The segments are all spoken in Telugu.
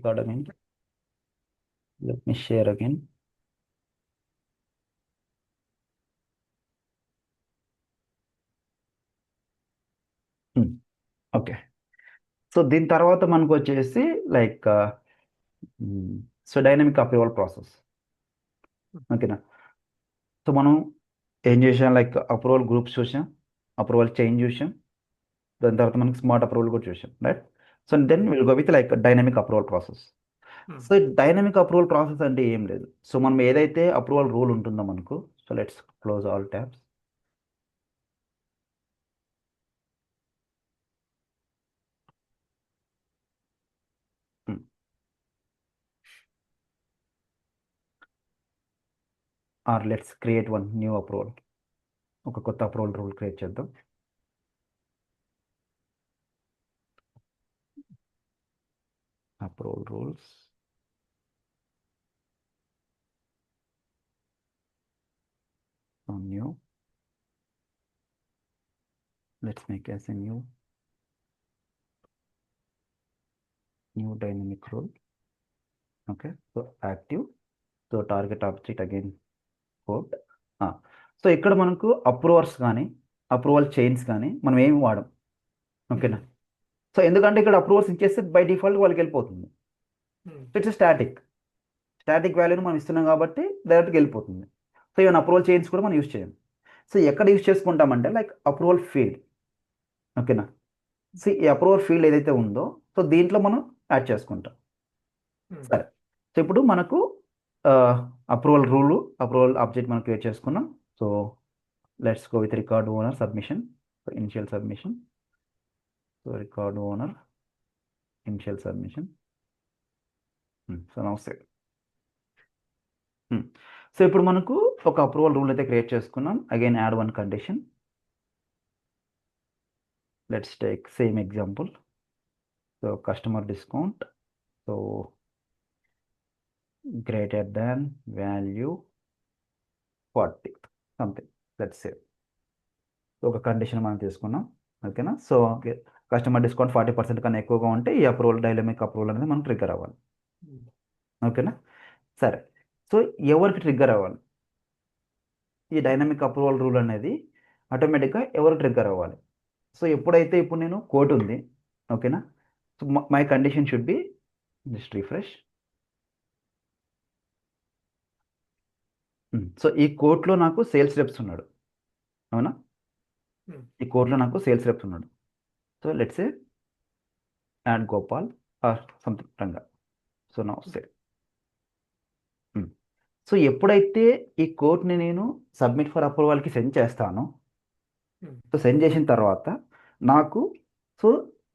record again. Let me share again. Okay. So దీని తర్వాత మనకు వచ్చేసి like so dynamic approval process. ఓకేనా. సో మనం ఏం చేసాం, లైక్ అప్రూవల్ గ్రూప్స్ చూసాం, అప్రూవల్ చేంజ్ చూసాం, దాని తర్వాత మనకి స్మార్ట్ అప్రూవల్ కూడా చూసాం, right. So then will go with like dynamic approval process. So dynamic approval process అంటే ఏం లేదు. సో మనం ఏదైతే అప్రూవల్ రూల్ ఉంటుందో మనకు, so let's close all tabs. Are let's create one new approval. ఒక కొత్త అప్రూవల్ రూల్ క్రియేట్ చేద్దాం. Approval rules, new, let's make as a new dynamic rule. Okay, so active, so target object again code. So ఇక్కడ మనకు అప్రూవర్స్ కానీ అప్రూవల్ చైన్స్ కానీ మనం ఏమి వాడం. ఓకేనా. సో ఎందుకంటే ఇక్కడ అప్రూవర్స్ ఇచ్చేస్తే బై డిఫాల్ట్ వాళ్ళకి వెళ్ళిపోతుంది. సో ఇట్స్ స్టాటిక్ వాల్యూని మనం ఇస్తున్నాం కాబట్టి డైరెక్ట్గా వెళ్ళిపోతుంది. సో ఈవెన్ అప్రూవల్ చైన్స్ కూడా మనం యూజ్ చేయం. సో ఎక్కడ యూజ్ చేసుకుంటామంటే లైక్ అప్రూవల్ ఫీల్డ్. ఓకేనా. సో ఈ అప్రూవల్ ఫీల్డ్ ఏదైతే ఉందో సో దీంట్లో మనం యాడ్ చేసుకుంటాం. సరే. సో ఇప్పుడు మనకు అప్రూవల్ రూల్, అప్రూవల్ ఆబ్జెక్ట్ మనం క్రియేట్ చేసుకున్నాం. So let's go with record owner submission. So initial submission, so record owner initial submission. So now save. So ఇప్పుడు మనకు ఒక అప్రూవల్ రూల్ అయితే క్రియేట్ చేసుకున్నాం. Again add one condition. Let's take same example. So customer discount, so greater than value 40 something, let's save. ఒక కండిషన్ మనం తీసుకున్నాం. ఓకేనా. సో కస్టమర్ డిస్కౌంట్ 40% కన్నా ఎక్కువగా ఉంటే ఈ అప్రూవల్ డైనమిక్ అప్రూవల్ అనేది మనం ట్రిగ్గర్ అవ్వాలి. ఓకేనా. సరే. సో ఎవరికి ట్రిగ్గర్ అవ్వాలి ఈ డైనమిక్ అప్రూవల్ రూల్ అనేది? ఆటోమేటిక్గా ఎవరు ట్రిగ్గర్ అవ్వాలి? సో ఎప్పుడైతే ఇప్పుడు నేను కోట్ ఉంది. ఓకేనా. So my condition should be just refresh. So ఈ కోర్టులో నాకు సేల్స్ రెప్స్ ఉన్నాడు. అవునా. ఈ కోర్టులో నాకు సేల్స్ రెప్స్ ఉన్నాడు. So let's say add Gopal or something Ranga. So now save. So ఎప్పుడైతే ఈ కోడ్ని నేను సబ్మిట్ ఫర్ అప్రూవల్కి సెండ్ చేస్తానో, సో సెండ్ చేసిన తర్వాత నాకు సో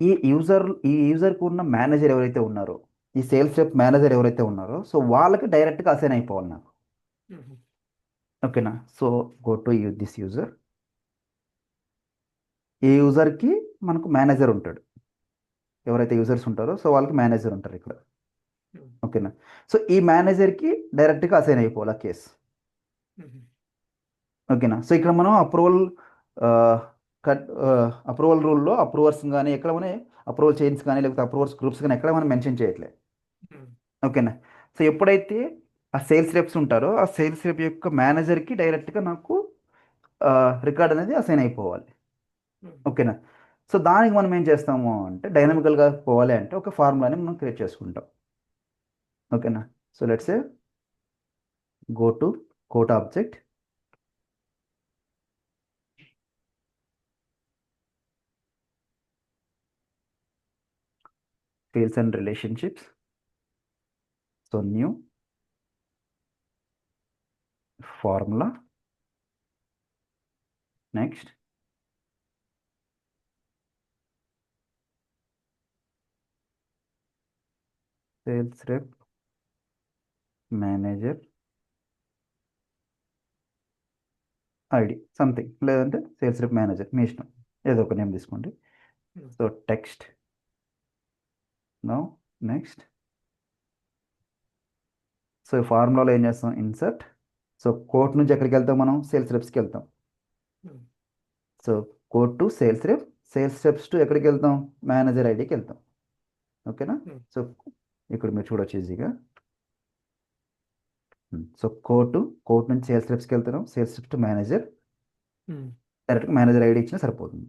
ఈ యూజర్కి ఉన్న మేనేజర్ ఎవరైతే ఉన్నారో, ఈ సేల్స్ రెప్ మేనేజర్ ఎవరైతే ఉన్నారో, సో వాళ్ళకి డైరెక్ట్గా అసైన్ అయిపోవాలి నాకు. ఓకేనా. So go to this user. ఈ యూజర్కి మనకు మేనేజర్ ఉంటాడు. ఎవరైతే యూజర్స్ ఉంటారో సో వాళ్ళకి మేనేజర్ ఉంటారు ఇక్కడ. ఓకేనా. సో ఈ మేనేజర్కి డైరెక్ట్గా అసైన్ అయిపోవాలి ఆ కేసు. ఓకేనా. సో ఇక్కడ మనం అప్రూవల్ రూల్లో అప్రూవర్స్ కానీ ఎక్కడ మనం అప్రూవల్ చైన్స్ కానీ లేకపోతే అప్రూవర్స్ గ్రూప్స్ కానీ ఎక్కడ మనం మెన్షన్ చేయట్లేదు. ఓకేనా. సో ఎప్పుడైతే ఆ సేల్స్ రెప్స్ ఉంటారో ఆ సేల్స్ రెప్ యొక్క మేనేజర్కి డైరెక్ట్గా నాకు రికార్డ్ అనేది అసైన్ అయిపోవాలి. ఓకేనా. సో దానికి మనం ఏం చేస్తాము అంటే డైనమికల్గా పోవాలి అంటే ఒక ఫార్ములాని మనం క్రియేట్ చేసుకుంటాం. ఓకేనా. So let's say go to quote object, fields and relationships. So new formula, next sales rep manager ID something, లేదంటే సేల్స్ రెప్ మేనేజర్ మీ ఇష్టం, ఏదో ఒక నేమ్ తీసుకోండి. So text. Now next. So ఫార్ములాలో ఏం చేస్తాం, ఇన్సర్ట్. సో కోట్ నుంచి ఎక్కడికి వెళ్తాం మనం, సేల్స్ రెప్స్కి వెళ్తాం. So quote to sales rep, sales reps to ఎక్కడికి వెళ్తాం, మేనేజర్ ఐడికి వెళ్తాం. ఓకేనా. సో ఇక్కడ మీరు చూడొచ్చు ఈజీగా. సో కోర్టు నుంచి సేల్స్ రెప్స్కి వెళ్తున్నాం, సేల్స్ రెప్స్ టు మేనేజర్, డైరెక్ట్గా మేనేజర్ ఐడి ఇచ్చినా సరిపోతుంది.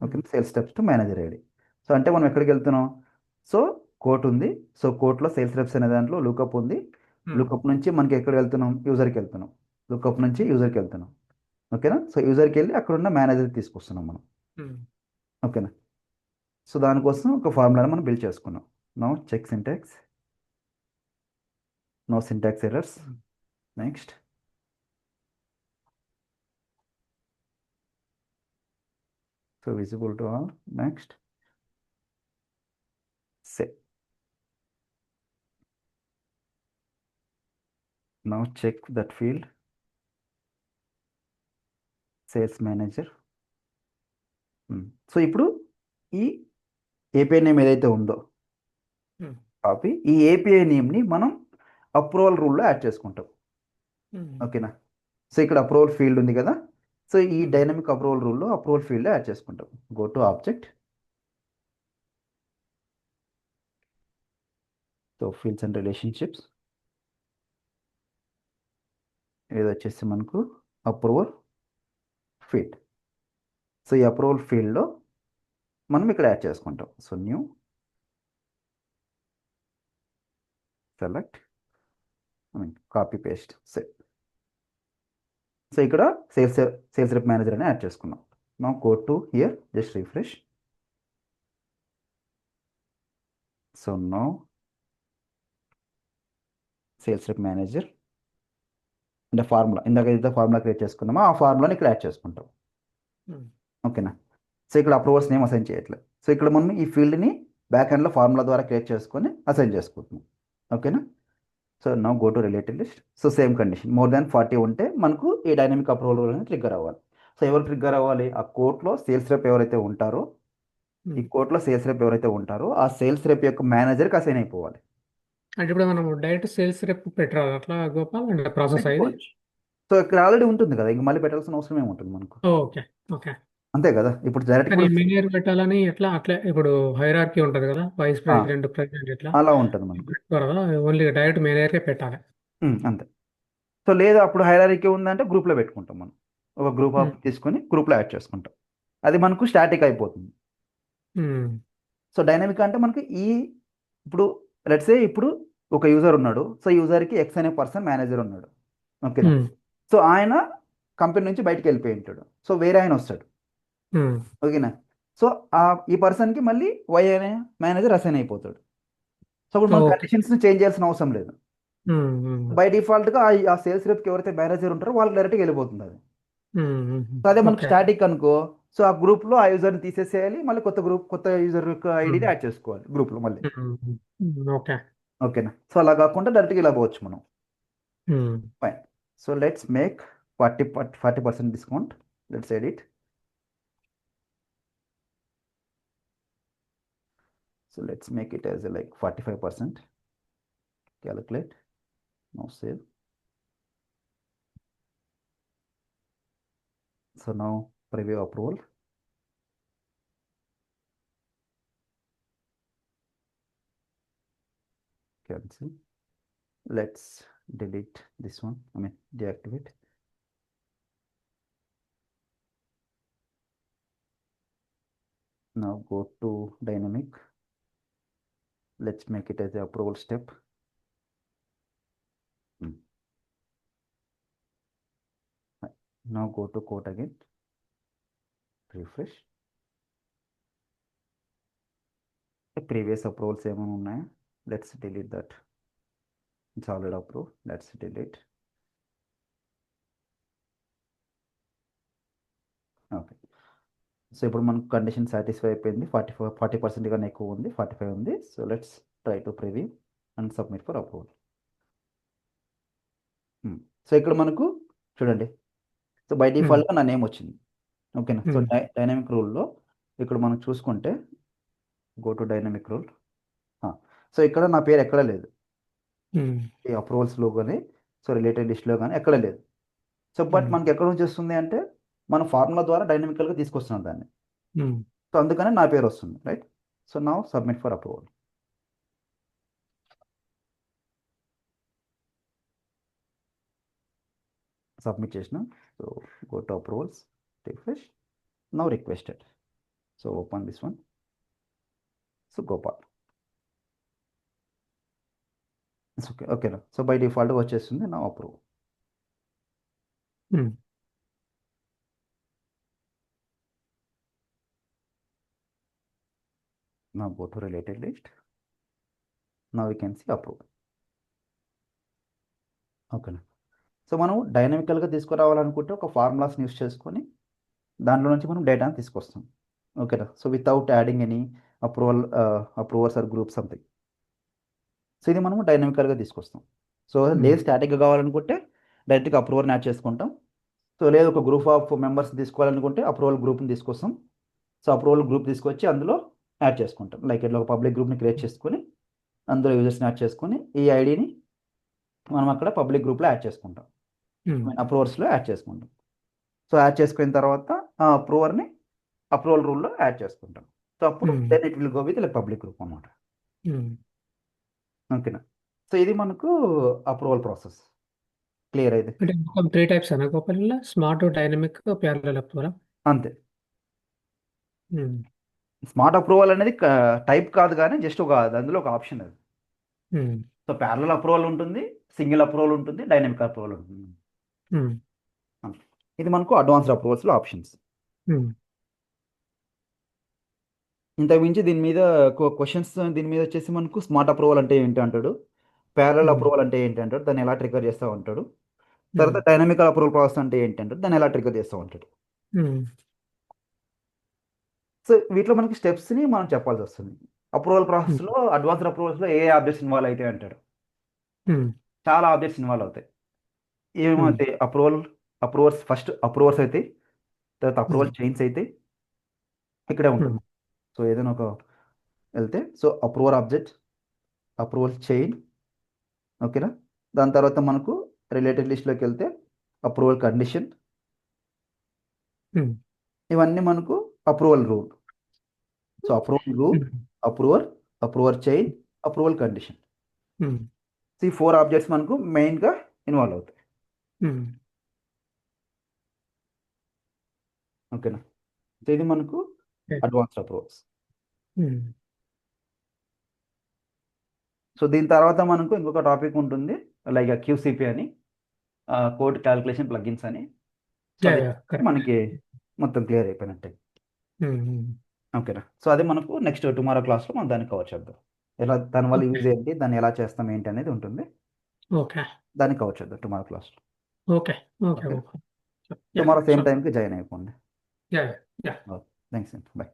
Okay, sales reps to manager ID. So అంటే మనం ఎక్కడికి వెళ్తున్నాం? సో కోర్ట్ ఉంది, సో కోర్టులో సేల్స్ రెప్స్ అనే దాంట్లో లుకప్ ఉంది. లుకప్ నుంచి మనకి ఎక్కడ వెళ్తున్నాం? యూజర్కి వెళ్తున్నాం. లుకప్ నుంచి యూజర్కి వెళ్తున్నాం. ఓకేనా? సో యూజర్కి వెళ్ళి అక్కడ ఉన్న మేనేజర్ తీసుకొస్తున్నాం మనం. ఓకేనా? సో దానికోసం ఒక ఫార్ములాని మనం బిల్డ్ చేసుకున్నాం. Now check syntax, no syntax errors. Next so visible to all. Next say. Now check that field, sales manager. So ఇప్పుడు ఈ ఏపీఐ నేమ్ ఏదైతే ఉందో కాపీ, ఈ ఏపీఐ నేమ్ని మనం అప్రూవల్ రూల్లో యాడ్ చేసుకుంటాం. ఓకేనా? సో ఇక్కడ అప్రూవల్ ఫీల్డ్ ఉంది కదా, సో ఈ డైనమిక్ అప్రూవల్ రూల్లో అప్రూవల్ ఫీల్డ్ యాడ్ చేసుకుంటాం. Go to object, so fields and relationships, ఇది వచ్చేసి మనకు అప్రూవల్ ఫీల్డ్. సో ఈ అప్రూవల్ ఫీల్డ్లో మనం ఇక్కడ యాడ్ చేసుకుంటాం. So new select, copy paste set. So ఇక్కడ సేల్స్ రెప్ మేనేజర్ అని యాడ్ చేసుకున్నాం. Now go to here, just refresh. So now sales rep manager అంటే ఫార్ములా, ఇందాక ఏదైతే ఫార్ములా క్రియేట్ చేసుకున్నామో ఆ ఫార్ములాని ఇక్కడ యాడ్ చేసుకుంటాం. ఓకేనా? సో ఇక్కడ అప్రూవర్స్ నేమ్ అసైన్ చేయట్లేదు. సో ఇక్కడ మనం ఈ ఫీల్డ్ని బ్యాక్ హ్యాండ్లో ఫార్ములా ద్వారా క్రియేట్ చేసుకొని అసైన్ చేసుకుంటున్నాం. ఓకేనా? So now go to related list. So same condition, more than 40 ఉంటే మనకు ఈ డైనమిక్ అప్రూవల్ అనేది ట్రిగ్గర్ అవ్వాలి. సో ఎవరు ట్రిగ్గర్ అవ్వాలి? ఆ కోర్టులో సేల్స్ రెప్ ఎవరైతే ఉంటారో, ఈ కోర్టులో సేల్స్ రెప్ ఎవరైతే ఉంటారో ఆ సేల్స్ రెప్ యొక్క మేనేజర్కి అసైన్ అయిపోవాలి. అంటే ఇప్పుడు మనం డైరెక్ట్ సేల్స్ రెప్ పెట్టాలి అట్లా గోపాల్, అంటే ప్రాసెస్ అయ్యేది. సో ఇక్కడ ఆల్రెడీ ఉంటుంది కదా, ఇంక మళ్ళీ పెట్టాల్సిన అవసరం ఏముంటుంది మనకు? Okay okay. అంతే కదా. ఇప్పుడు డైరెక్ట్ కానీ మేనేజర్ పెట్టాలని ఎట్లా? అట్లా ఇప్పుడు హైరార్కీ ఉంటుంది కదా, వైస్ ప్రెసిడెంట్, ప్రెసిడెంట్, ఇట్లా అలా ఉంటుంది మనకు. ఓన్లీ డైరెక్ట్ మేనేజర్కే పెట్టాలి. అంతే. సో లేదా అప్పుడు హైరార్కీ ఉందంటే గ్రూప్లో పెట్టుకుంటాం మనం. ఒక గ్రూప్ ఆఫ్ తీసుకొని గ్రూప్లో యాడ్ చేసుకుంటాం. అది మనకు స్టాటిక్ అయిపోతుంది. సో డైనమిక్ అంటే మనకి ఇప్పుడు లెట్స్ సే ఇప్పుడు ఒక యూజర్ ఉన్నాడు. సో యూజర్కి ఎక్స్ అనే పర్సన్ మేనేజర్ ఉన్నాడు. ఓకేనా? సో ఆయన కంపెనీ నుంచి బయటకు వెళ్ళిపోయి ఉంటాడు. సో వేరే ఆయన వస్తాడు. ఓకేనా? సో ఈ పర్సన్కి మళ్ళీ వై అనే మేనేజర్ అసైన్ అయిపోతాడు. సో ఇప్పుడు మన కండిషన్స్ చేంజ్ చేయాల్సిన అవసరం లేదు. బై డిఫాల్ట్గా ఆ సేల్స్ రెప్కి ఎవరైతే మేనేజర్ ఉంటారో వాళ్ళు డైరెక్ట్గా వెళ్ళిపోతుంది అది. సో అదే మనకు స్టాటిక్ అనుకో, సో ఆ గ్రూప్లో ఆ యూజర్ని తీసేసేయాలి, మళ్ళీ కొత్త యూజర్ యొక్క ఐడిని యాడ్ చేసుకోవాలి గ్రూప్లో మళ్ళీ. ఓకేనా? సో అలా కాకుండా డైరెక్ట్గా ఇలా పోవచ్చు మనం. Fine. So let's make 40% discount. Let's edit. So let's make it as like 45%. Calculate. Now save. So now preview approval. Cancel. Let's delete this one. Deactivate. Now go to dynamic. Let's make it as the approval step. Now go to quote again. Refresh. The previous approvals ఏమైనా ఉన్నాయా? Let's delete that. It's already approved. Let's delete. Okay. So ఇప్పుడు మనకు కండిషన్ సాటిస్ఫై అయిపోయింది. 40% కన్నా ఎక్కువ ఉంది, 45 ఉంది. So let's try to preview and submit for approval. So ఇక్కడ మనకు చూడండి, సో బై డిఫాల్ట్గా నా నేమ్ వచ్చింది. ఓకేనా? సో డైనమిక్ రూల్లో ఇక్కడ మనం చూసుకుంటే go to dynamic rule. So ఇక్కడ నా పేరు ఎక్కడ లేదు, ఈ అప్రూవల్స్లో కానీ సో రిలేటెడ్ లిస్ట్లో కానీ ఎక్కడ లేదు. సో బట్ మనకి ఎక్కడ నుంచి వస్తుంది అంటే మన ఫార్ములా ద్వారా డైనమికల్గా తీసుకొస్తున్నాం దాన్ని. సో అందుకని నా పేరు వస్తుంది, right? So now submit for approval. Submit చేసిన. So go to approvals, refresh, now requested. So open this one. So Gopal. It's okay. ఓకేనా. సో బై డిఫాల్ట్గా వచ్చేస్తుంది నా approve. Hmm. Now go to related list. Now we can see approve. ఓకేనా. సో మనం డైనమికల్గా తీసుకురావాలనుకుంటే ఒక ఫార్ములాస్ని యూస్ చేసుకొని దాంట్లో నుంచి మనం డేటాని తీసుకొస్తాం. ఓకేనా. So without adding any approvers or group something. So ఇది మనము డైనమికల్గా తీసుకొస్తాం. సో లేదు స్టాటిక్గా కావాలనుకుంటే డైరెక్ట్గా అప్రూవర్ని యాడ్ చేసుకుంటాం. సో లేదు ఒక గ్రూప్ ఆఫ్ మెంబర్స్ తీసుకోవాలనుకుంటే అప్రూవల్ గ్రూప్ని తీసుకొస్తాం. సో అప్రూవల్ గ్రూప్ తీసుకొచ్చి అందులో యాడ్ చేసుకుంటాం. లైక్ ఇట్లా ఒక పబ్లిక్ గ్రూప్ని క్రియేట్ చేసుకొని అందులో యూజర్స్ని యాడ్ చేసుకొని ఈ ఐడిని మనం అక్కడ పబ్లిక్ గ్రూప్లో యాడ్ చేసుకుంటాం. అప్రూవర్స్లో యాడ్ చేసుకుంటాం. సో యాడ్ చేసుకున్న తర్వాత ఆ అప్రూవర్ని అప్రూవల్ రూల్లో యాడ్ చేసుకుంటాం. సో అప్పుడు then it will go with like public group అన్నమాట. ఓకేనా. సో ఇది మనకు అప్రూవల్ ప్రాసెస్. క్లియర్ అయితే అంటే మొత్తం 3 టైప్స్ అనా Gopal? Smart, dynamic, parallel approval. అంతే. స్మార్ట్ అప్రూవల్ అనేది టైప్ కాదు కానీ జస్ట్ ఒక అందులో ఒక ఆప్షన్ అది. సో ప్యారలల్ అప్రూవల్ ఉంటుంది, సింగిల్ అప్రూవల్ ఉంటుంది, డైనమిక్ అప్రూవల్ ఉంటుంది. ఇది మనకు అడ్వాన్స్డ్ అప్రూవల్స్లో ఆప్షన్స్. ఇంతకు మించి దీని మీద క్వశ్చన్స్ దీని మీద వచ్చేసి మనకు స్మార్ట్ అప్రూవల్ అంటే ఏంటి అంటాడు, ప్యారలల్ అప్రూవల్ అంటే ఏంటి అంటాడు, దాన్ని ఎలా ట్రిగర్ చేస్తూ ఉంటాడు, తర్వాత డైనమికల్ అప్రూవల్ ప్రాసెస్ అంటే ఏంటి అంటాడు, దాన్ని ఎలా ట్రిగర్ చేస్తూ ఉంటాడు. సో వీటిలో మనకి స్టెప్స్ని మనం చెప్పాల్సి వస్తుంది. అప్రూవల్ ప్రాసెస్లో అడ్వాన్స్డ్ అప్రూవల్స్లో ఏ ఆబ్జెక్ట్స్ ఇన్వాల్వ్ అవుతాయి అంటాడు. చాలా ఆబ్జెక్ట్స్ ఇన్వాల్వ్ అవుతాయి. ఏమవుతాయి? అప్రూవర్స్ ఫస్ట్ అప్రూవర్స్ అవుతాయి, తర్వాత అప్రూవల్ చైన్స్ అయితే ఇక్కడే ఉంటుంది. సో ఏదైనా ఒక వెళ్తే so approver object, approval chain. ఓకేనా. దాని తర్వాత మనకు రిలేటెడ్ లిస్ట్లోకి వెళ్తే అప్రూవల్ కండిషన్, ఇవన్నీ మనకు approval rule. So approval rule, approver chain, approval condition. ఈ 4 ఆబ్జెక్ట్స్ మనకు మెయిన్గా ఇన్వాల్వ్ అవుతాయి. ఓకేనా. సో ఇది మనకు అడ్వాన్స్డ్ అప్రూవల్స్. సో దీని తర్వాత మనకు ఇంకొక టాపిక్ ఉంటుంది లైక్ క్యూసిపి అని, కోడ్ క్యాలిక్యులేషన్ ప్లగిన్స్ అని. సో అది మనకి మొత్తం క్లియర్ అయిపోయినట్టే. ఓకేనా. సో అది మనకు నెక్స్ట్ టుమారో క్లాస్లో మనం దాన్ని కవర్ చేద్దాం. ఎలా దానివల్ల యూజ్ ఏంటి, దాన్ని ఎలా చేస్తాం ఏంటి అనేది ఉంటుంది. ఓకే. దాన్ని కవర్ చేద్దాం టుమారో క్లాస్లో. ఓకే. ఓకే. టుమారో సేమ్ టైంకి జాయిన్ అయిపోండి. యా. థ్యాంక్స్ అండి. బాయ్.